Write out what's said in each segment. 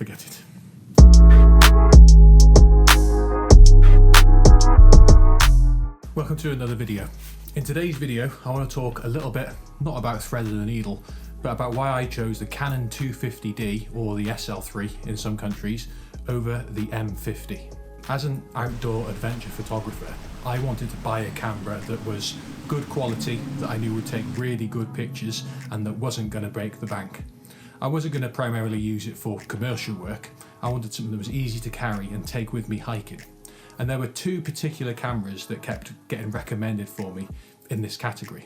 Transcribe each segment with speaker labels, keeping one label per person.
Speaker 1: forget it. Welcome to another video. In today's video, I want to talk a little bit, not about thread and a needle, but about why I chose the Canon 250D, or the SL3 in some countries, over the M50. As an outdoor adventure photographer, I wanted to buy a camera that was good quality, that I knew would take really good pictures, and that wasn't going to break the bank. I wasn't going to primarily use it for commercial work. I wanted something that was easy to carry and take with me hiking. And there were two particular cameras that kept getting recommended for me in this category.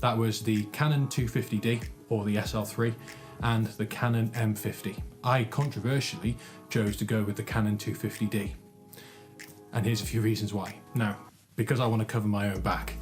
Speaker 1: That was the Canon 250D, or the SL3, and the Canon M50. I controversially chose to go with the Canon 250D. And here's a few reasons why. Now, because I want to cover my own back,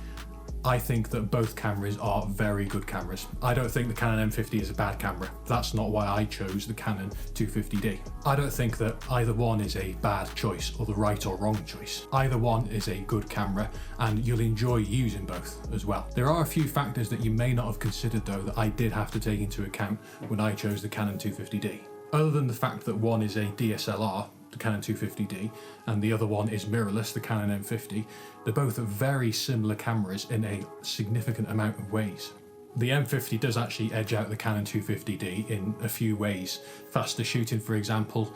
Speaker 1: I think that both cameras are very good cameras. I don't think the Canon M50 is a bad camera. That's not why I chose the Canon 250D. I don't think that either one is a bad choice or the right or wrong choice. Either one is a good camera and you'll enjoy using both as well. There are a few factors that you may not have considered though that I did have to take into account when I chose the Canon 250D. Other than the fact that one is a DSLR, the Canon 250D, and the other one is mirrorless, the Canon M50, they're both very similar cameras in a significant amount of ways. The M50 does actually edge out the Canon 250D in a few ways. Faster shooting, for example,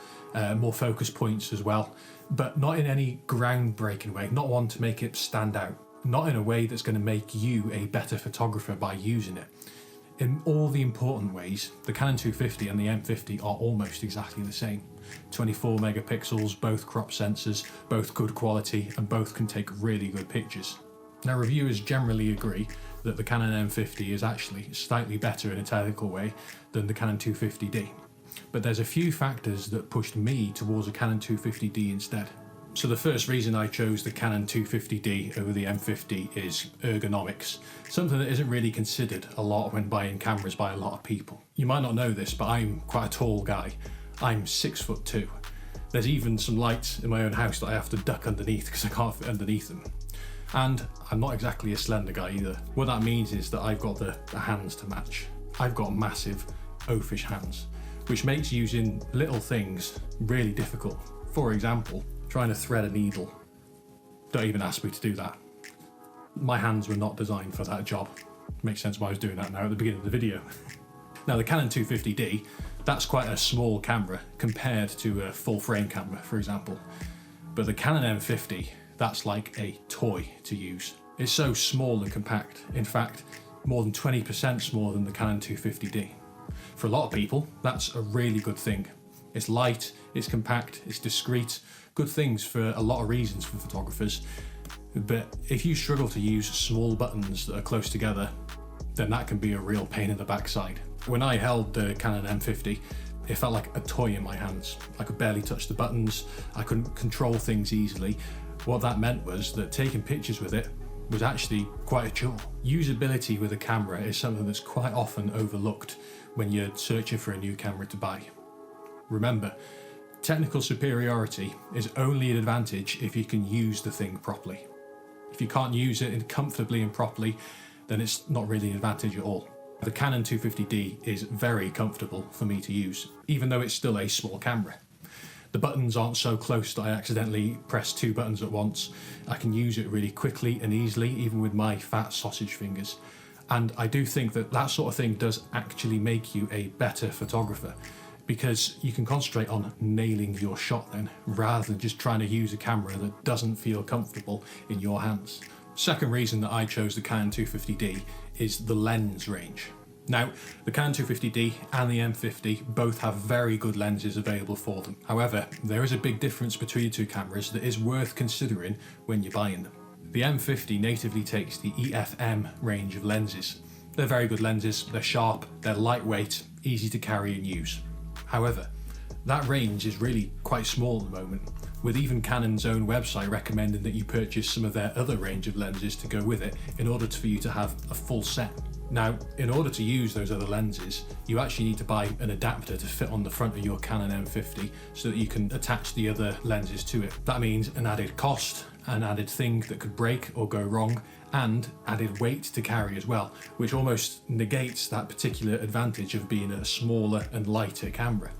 Speaker 1: more focus points as well, but not in any groundbreaking way, not one to make it stand out, not in a way that's going to make you a better photographer by using it. In all the important ways, the Canon 250 and the M50 are almost exactly the same. 24 megapixels, both crop sensors, both good quality, and both can take really good pictures. Now, reviewers generally agree that the Canon M50 is actually slightly better in a technical way than the Canon 250D. But there's a few factors that pushed me towards a Canon 250D instead. So the first reason I chose the Canon 250D over the M50 is ergonomics, something that isn't really considered a lot when buying cameras by a lot of people. You might not know this, but I'm quite a tall guy. I'm 6'2". There's even some lights in my own house that I have to duck underneath because I can't fit underneath them. And I'm not exactly a slender guy either. What that means is that I've got the hands to match. I've got massive oafish hands, which makes using little things really difficult. For example, trying to thread a needle. Don't even ask me to do that. My hands were not designed for that job. Makes sense why I was doing that now at the beginning of the video. Now the Canon 250D, that's quite a small camera compared to a full frame camera, for example. But the Canon M50, that's like a toy to use. It's so small and compact. In fact, more than 20% smaller than the Canon 250D. For a lot of people, that's a really good thing. It's light, it's compact, it's discreet, good things for a lot of reasons for photographers. But if you struggle to use small buttons that are close together, then that can be a real pain in the backside. When I held the Canon M50, it felt like a toy in my hands. I could barely touch the buttons, I couldn't control things easily. What that meant was that taking pictures with it was actually quite a chore. Usability with a camera is something that's quite often overlooked when you're searching for a new camera to buy. Remember, technical superiority is only an advantage if you can use the thing properly. If you can't use it comfortably and properly, then it's not really an advantage at all. The Canon 250D is very comfortable for me to use, even though it's still a small camera. The buttons aren't so close that I accidentally press two buttons at once. I can use it really quickly and easily, even with my fat sausage fingers. And I do think that that sort of thing does actually make you a better photographer, because you can concentrate on nailing your shot then, rather than just trying to use a camera that doesn't feel comfortable in your hands. Second reason that I chose the Canon 250D is the lens range. Now, the Canon 250D and the M50 both have very good lenses available for them. However, there is a big difference between the two cameras that is worth considering when you're buying them. The M50 natively takes the EFM range of lenses. They're very good lenses, they're sharp, they're lightweight, easy to carry and use. However, that range is really quite small at the moment, with even Canon's own website recommending that you purchase some of their other range of lenses to go with it in order for you to have a full set. Now, in order to use those other lenses, you actually need to buy an adapter to fit on the front of your Canon M50 so that you can attach the other lenses to it. That means an added cost, an added thing that could break or go wrong, and added weight to carry as well, which almost negates that particular advantage of being a smaller and lighter camera.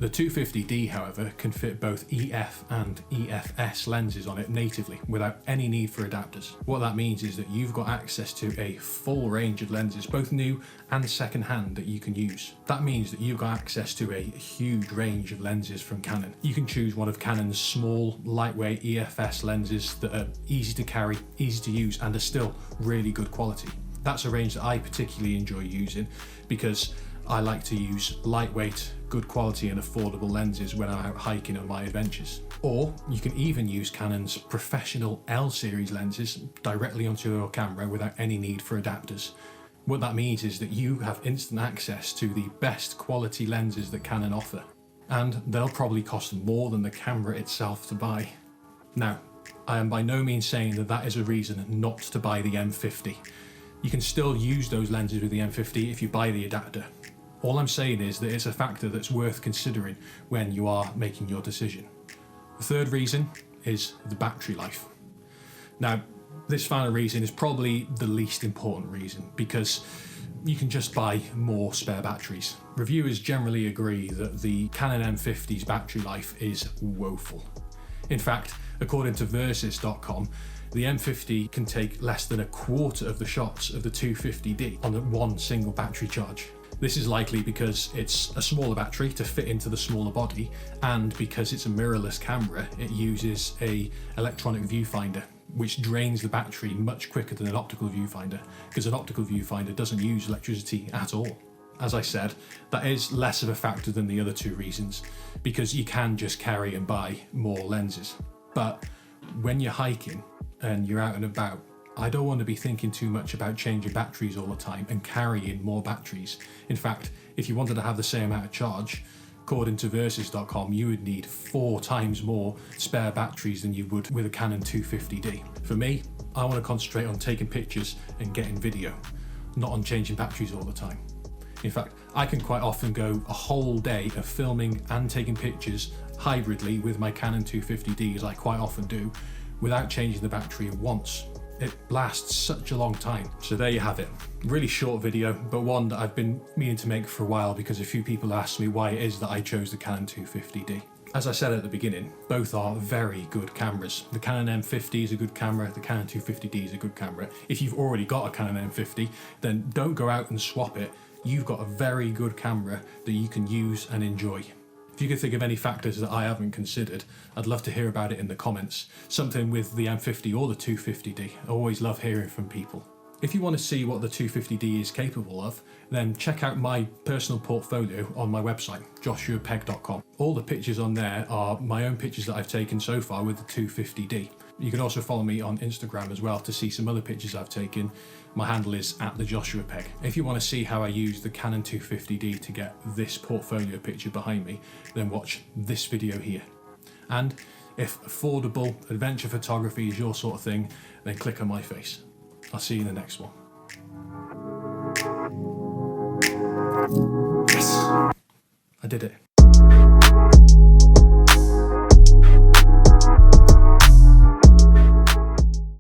Speaker 1: The 250D, however, can fit both EF and EFS lenses on it natively without any need for adapters. What that means is that you've got access to a full range of lenses, both new and second-hand, that you can use. That means that you've got access to a huge range of lenses from Canon. You can choose one of Canon's small, lightweight EFS lenses that are easy to carry, easy to use, and are still really good quality. That's a range that I particularly enjoy using because I like to use lightweight, good quality and affordable lenses when I'm out hiking on my adventures. Or you can even use Canon's professional L-series lenses directly onto your camera without any need for adapters. What that means is that you have instant access to the best quality lenses that Canon offer, and they'll probably cost more than the camera itself to buy. Now, I am by no means saying that that is a reason not to buy the M50. You can still use those lenses with the M50 if you buy the adapter. All I'm saying is that it's a factor that's worth considering when you are making your decision. The third reason is the battery life. Now, this final reason is probably the least important reason because you can just buy more spare batteries. Reviewers generally agree that the Canon M50's battery life is woeful. In fact, according to Versys.com, the M50 can take less than a quarter of the shots of the 250D on one single battery charge. This is likely because it's a smaller battery to fit into the smaller body, and because it's a mirrorless camera, it uses an electronic viewfinder, which drains the battery much quicker than an optical viewfinder, because an optical viewfinder doesn't use electricity at all. As I said, that is less of a factor than the other two reasons, because you can just carry and buy more lenses. But when you're hiking and you're out and about, I don't want to be thinking too much about changing batteries all the time and carrying more batteries. In fact, if you wanted to have the same amount of charge, according to Versys.com, you would need 4 times more spare batteries than you would with a Canon 250D. For me, I want to concentrate on taking pictures and getting video, not on changing batteries all the time. In fact, I can quite often go a whole day of filming and taking pictures hybridly with my Canon 250D, as I quite often do, without changing the battery once. It lasts such a long time. So there you have it. Really short video, but one that I've been meaning to make for a while because a few people asked me why it is that I chose the Canon 250D. As I said at the beginning, both are very good cameras. The Canon M50 is a good camera, the Canon 250D is a good camera. If you've already got a Canon M50, then don't go out and swap it. You've got a very good camera that you can use and enjoy. If you can think of any factors that I haven't considered, I'd love to hear about it in the comments. Something with the M50 or the 250D. I always love hearing from people. If you want to see what the 250D is capable of, then check out my personal portfolio on my website, joshuapeg.com. All the pictures on there are my own pictures that I've taken so far with the 250D. You can also follow me on Instagram as well to see some other pictures I've taken. My handle is @thejoshuapeg. If you want to see how I use the Canon 250D to get this portfolio picture behind me, then watch this video here. And if affordable adventure photography is your sort of thing, then click on my face. I'll see you in the next one. Yes! I did it.